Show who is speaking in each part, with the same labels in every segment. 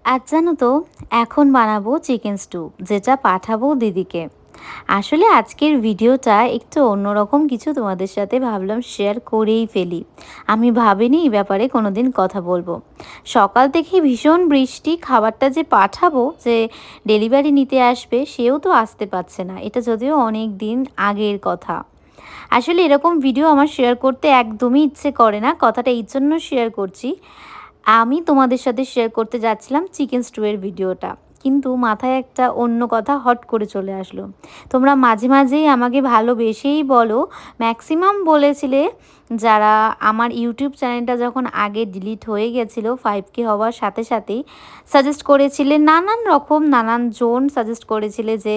Speaker 1: আজ জানো তো, এখন বানাবো চিকেন স্টু, যেটা পাঠাবো দিদিকে। আসলে আজকের ভিডিওটা একটু অন্যরকম কিছু তোমাদের সাথে ভাবলাম শেয়ার করেই ফেলি। আমি ভাবিনি এই ব্যাপারে কোনোদিন কথা বলবো। সকাল থেকে ভীষণ বৃষ্টি, খাবারটা যে পাঠাবো, যে ডেলিভারি নিতে আসবে সেও তো আসতে পারছে না। এটা যদিও অনেক দিন আগের কথা। আসলে এরকম ভিডিও আমার শেয়ার করতে একদমই ইচ্ছে করে না, কথাটা এই জন্য শেয়ার করছি। আমি তোমাদের সাথে শেয়ার করতে যাচ্ছিলাম চিকেন স্টু এর ভিডিওটা। কিন্তু মাথায় একটা অন্য কথা হট করে চলে আসলো। তোমরা মাঝে মাঝেই আমাকে ভালোবেসেই বলো, ম্যাক্সিমাম বলেছিলে যারা আমার ইউটিউব চ্যানেলটা যখন আগে ডিলিট হয়ে গেছিলো 5K হওয়ার সাথে সাথেই, সাজেস্ট করেছিলে নানান রকম, নানান জন সাজেস্ট করেছিলে যে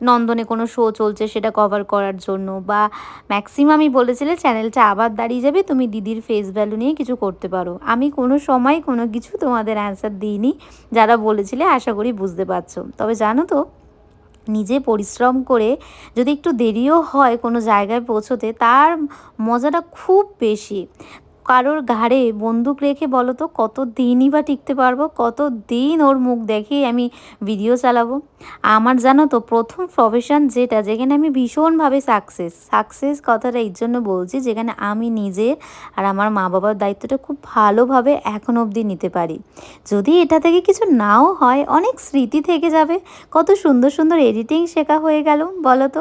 Speaker 1: নন্দনে কোনো শো চলছে সেটা কভার করার জন্য, বা ম্যাক্সিমামই বলেছিলে চ্যানেলটা আবার দাঁড়িয়ে যাবে, তুমি দিদির ফেস ভ্যালু নিয়ে কিছু করতে পারো। আমি কোনো সময় কোনো কিছু তোমাদের অ্যান্সার দিইনি। যারা বলেছিলে আশা করি বুঝতে পারছো। তবে জানো তো, নিজে পরিশ্রম করে যদি একটু দেরিও হয় কোনো জায়গায় পৌঁছোতে, তার মজাটা খুব বেশি। কারোর ঘাড়ে বন্দুক রেখে বলো তো কত দিনই বা টিকতে পারবো, কত দিন ওর মুখ দেখেই আমি ভিডিও চালাবো। আমার জানো তো প্রথম প্রফেশন যেটা, যেখানে আমি ভীষণভাবে সাকসেস কথাটা এই জন্য বলছি, যেখানে আমি নিজে আর আমার মা বাবার দায়িত্বটা খুব ভালোভাবে এখন অবধি নিতে পারি। যদি এটা থেকে কিছু নাও হয়, অনেক স্মৃতি থেকে যাবে, কত সুন্দর সুন্দর এডিটিং শেখা হয়ে গেল বলো তো।